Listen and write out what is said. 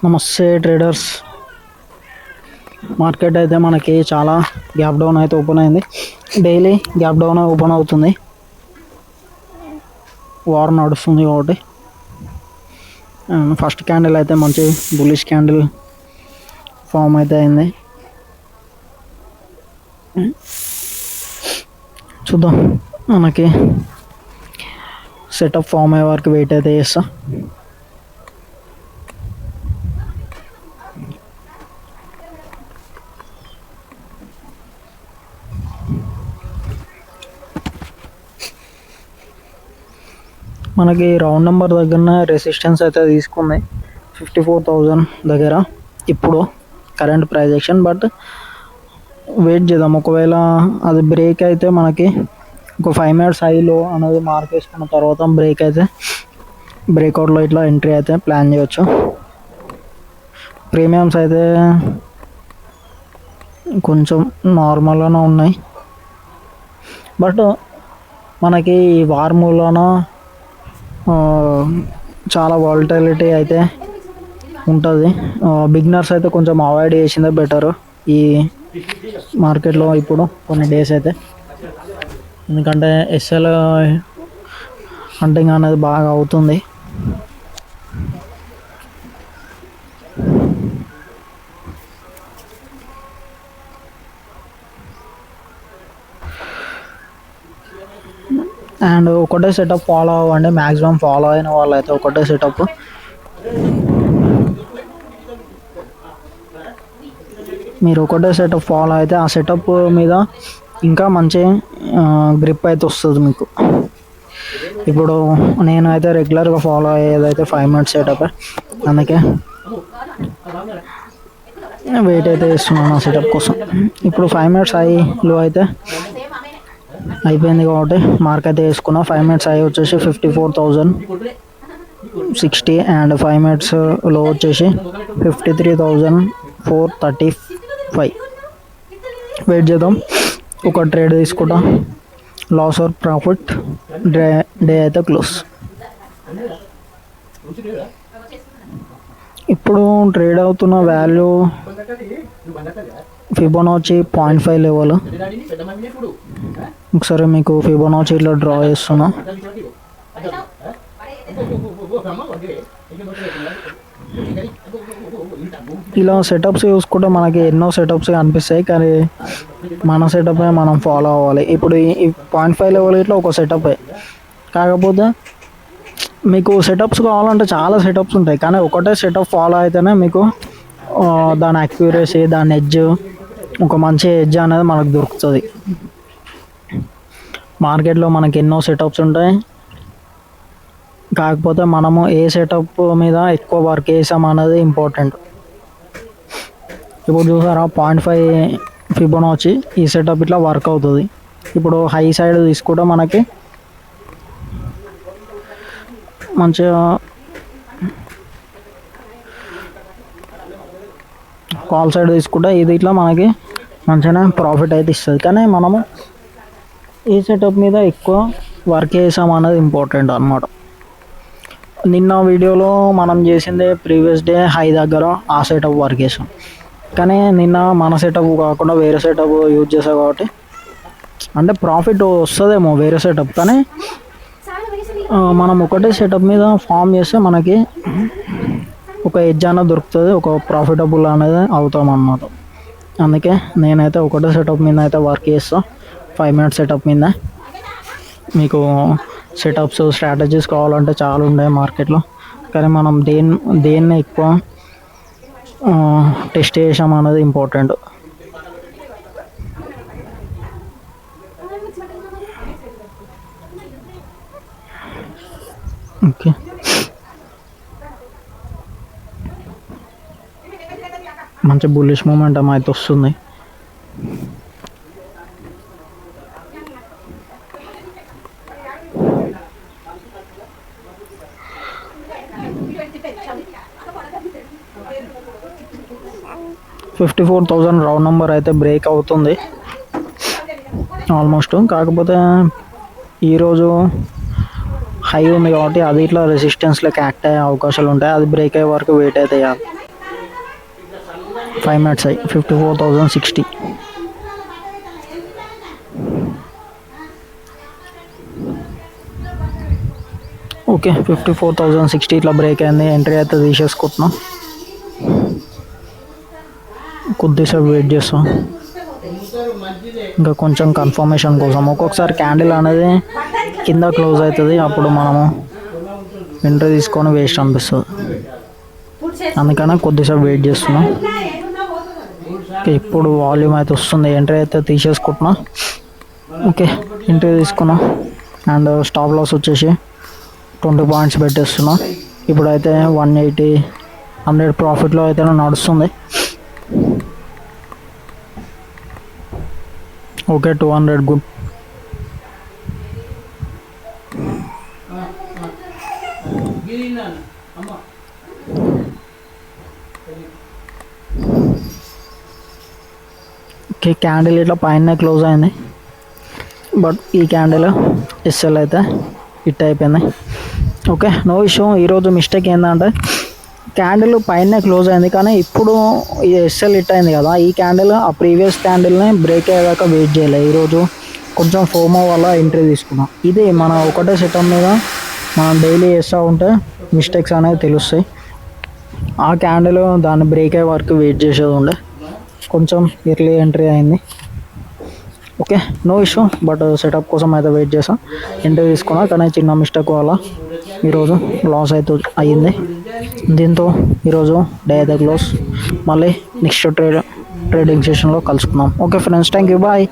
నమస్తే traders. Market అయితే మనకి చాలా గ్యాప్ డౌన్ అయితే ఓపెన్ అయింది. డైలీ గ్యాప్ డౌన్ ఓపెన్ అవుతుంది, వార్ నడుస్తుంది కాబట్టి. ఫస్ట్ క్యాండిల్ అయితే మంచి బుల్లిష్ క్యాండిల్ ఫామ్ అయితే అయింది. చూద్దాం, మనకి సెటప్ ఫామ్ అయ్యే వరకు వెయిట్ అయితే చేస్తా. మనకి రౌండ్ నెంబర్ దగ్గర రెసిస్టెన్స్ అయితే తీసుకుంది 54,000 దగ్గర ఇప్పుడు కరెంట్ ప్రైజెక్షన్. బట్ వెయిట్ చేద్దాం, ఒకవేళ అది బ్రేక్ అయితే మనకి ఒక 5 మినిట్స్ హైలో అనేది మార్క్ వేసుకున్న తర్వాత బ్రేక్ అయితే బ్రేక్అవుట్లో ఇట్లా ఎంట్రీ అయితే ప్లాన్ చేయొచ్చు. ప్రీమియమ్స్ అయితే కొంచెం నార్మల్గానే ఉన్నాయి, బట్ మనకి వార్ మూలన చాలా వాలటిలిటీ అయితే ఉంటుంది. బిగినర్స్ అయితే కొంచెం అవాయిడ్ చేసిందే బెటర్ ఈ మార్కెట్లో ఇప్పుడు కొన్ని డేస్ అయితే, ఎందుకంటే ఎస్ఎల్ హంటింగ్ అనేది బాగా అవుతుంది. అండ్ ఒకటే సెటప్ ఫాలో అవ్వండి, మ్యాక్సిమం ఫాలో అయిన వాళ్ళు అయితే ఒకటే సెటప్. మీరు ఒకటే సెటప్ ఫాలో అయితే ఆ సెటప్ మీద ఇంకా మంచి గ్రిప్ అయితే వస్తుంది మీకు. ఇప్పుడు నేను అయితే రెగ్యులర్గా ఫాలో అయ్యేదైతే 5 మినిట్స్ సెటప్, అందుకే వెయిట్ అయితే ఇస్తున్నాను ఆ సెటప్ కోసం. ఇప్పుడు 5 మినిట్స్ హైలో అయితే అయిపోయింది కాబట్టి మార్క్ అయితే వేసుకున్నా. 5 మినిట్స్ హై వచ్చేసి 54,060 అండ్ 5 మినిట్స్ లో వచ్చేసి 53,435. వెయిట్ చేద్దాం, ఒక ట్రేడ్ తీసుకుంటా. లాస్ ఆర్ ప్రాఫిట్ డే అయితే క్లోజ్. ఇప్పుడు ట్రేడ్ అవుతున్న వాల్యూ ఫిబొనాచి 0.5 లెవెల్. ఒకసారి మీకు ఫిబొనాచి ఇట్లా డ్రా చేస్తున్నా. ఇలా సెటప్స్ చూసుకుంటే మనకి ఎన్నో సెటప్స్ అనిపిస్తాయి, కానీ మన సెటప్ మనం ఫాలో అవ్వాలి. ఇప్పుడు ఈ 0.5 లెవెల్ ఇట్లా ఒక సెటప్, కాకపోతే మీకు సెటప్స్ కావాలంటే చాలా సెటప్స్ ఉంటాయి, కానీ ఒకటే సెటప్ ఫాలో అయితేనే మీకు దాని అక్యురసీ, దాని ఎడ్జ్, ఒక మంచి ఎడ్జ్ అనేది మనకు దొరుకుతుంది. మార్కెట్లో మనకి ఎన్నో సెటప్స్ ఉంటాయి, కాకపోతే మనము ఏ సెటప్ మీద ఎక్కువ వర్క్ చేసాం అనేది ఇంపార్టెంట్. ఇప్పుడు చూసారా 0.5 ఫిబొనాచి ఈ సెటప్ ఇట్లా వర్క్ అవుతుంది. ఇప్పుడు హై సైడ్ తీసుకుంటే మనకి మంచిగా కాల్ సైడ్ తీసుకుంటే ఇది ఇట్లా మనకి మంచిగా ప్రాఫిట్ అయితే ఇస్తుంది, కానీ మనము ఈ సెటప్ మీద ఎక్కువ వర్క్ చేసాం అనేది ఇంపార్టెంట్ అన్నమాట. నిన్న వీడియోలో మనం చేసిందే ప్రీవియస్ డే హై దగ్గర ఆ సెటప్ వర్క్ చేసాం, కానీ నిన్న మన సెటప్ కాకుండా వేరే సెటప్ యూజ్ చేసాం కాబట్టి అంటే ప్రాఫిట్ వస్తుందేమో వేరే సెటప్, కానీ మనం ఒకటే సెటప్ మీద ఫామ్ చేస్తే మనకి ఒక ఎడ్జ్ అనేది దొరుకుతుంది, ఒక ప్రాఫిటబుల్ అనేది అవుతాం అన్నమాట. అందుకే నేనైతే ఒకటే సెటప్ మీద అయితే వర్క్ చేస్తాను, 5 మినిట్స్ సెటప్ మీద. మీకు సెటప్స్ స్ట్రాటజీస్ కావాలంటే చాలా ఉన్నాయి మార్కెట్లో, కానీ మనం దేన్ని ఎక్కువ టెస్ట్ చేసాం అనేది ఇంపార్టెంట్. ఓకే, మంచి బుల్లిష్ మూమెంటం అయితే వస్తుంది. $54,000 రౌండ్ నెంబర్ అయితే బ్రేక్ అవుతుంది ఆల్మోస్ట్. కాకపోతే ఈరోజు హై ఉంది కాబట్టి అది ఇట్లా రెసిస్టెన్స్లోకి యాక్ట్ అయ్యే అవకాశాలు ఉంటాయి, అది బ్రేక్ అయ్యే వరకు వెయిట్ అయితే చేయాలి. 5 minutes అయ్యి 54,060. ఓకే 54,060 ఇట్లా బ్రేక్ అయింది. ఎంట్రీ అయితే తీసేసుకుంటున్నాం. కొద్దిసేపు వెయిట్ చేస్తాం ఇంకా కొంచెం కన్ఫర్మేషన్ కోసం. ఒక్కొక్కసారి క్యాండిల్ అనేది కింద క్లోజ్ అవుతుంది, అప్పుడు మనము ఎంట్రీ తీసుకొని వేస్ట్ అనిపిస్తుంది. అందుకనే కొద్దిసేపు వెయిట్ చేస్తున్నాం. ఓకే ఇప్పుడు వాల్యూమ్ అయితే వస్తుంది. ఎంట్రీ అయితే తీసేసుకుంటున్నా. ఓకే ఎంట్రీ తీసుకున్నా అండ్ స్టాప్ లాస్ వచ్చేసి 20 పాయింట్స్ పెట్టేస్తున్నా. ఇప్పుడైతే 180 100 ప్రాఫిట్లో అయితే నడుస్తుంది. Okay 200 good. ఓకే క్యాండిల్ ఇట్లా పైన క్లోజ్ అయింది, బట్ ఈ క్యాండిల్ ఎస్ఎల్ అయితే హిట్ అయిపోయింది. Okay no issue. ఈరోజు మిస్టేక్ ఏంటంటే క్యాండిల్ పైన క్లోజ్ అయింది, కానీ ఇప్పుడు ఈ ఎస్ఎల్ హిట్ అయింది కదా, ఈ క్యాండిల్ ఆ ప్రీవియస్ క్యాండిల్ని బ్రేక్ అయ్యేదాకా వెయిట్ చేయలేదు. ఈరోజు కొంచెం ఫోమో వల్ల ఎంట్రీ తీసుకున్నాం. ఇది మన ఒకటే సెటప్ మీద మనం డైలీ చేస్తూ ఉంటే మిస్టేక్స్ అనేవి తెలుస్తాయి. ఆ క్యాండిల్ దాన్ని బ్రేక్ అయ్యే వరకు వెయిట్ చేసేది ఉండే, కొంచెం ఎర్లీ ఎంట్రీ అయింది. Okay no issue, but setup కోసం అయితే వెయిట్ చేసాం. ఎంట్రీ తీసుకున్నా, కానీ చిన్న మిస్టేక్ వల్ల ఈరోజు లాస్ అయితే అయ్యింది. దీంతో ఈరోజు డే అయితే క్లోజ్. మళ్ళీ నెక్స్ట్ ట్రేడింగ్ సెషన్లో కలుసుకుందాం. Okay friends, thank you, bye.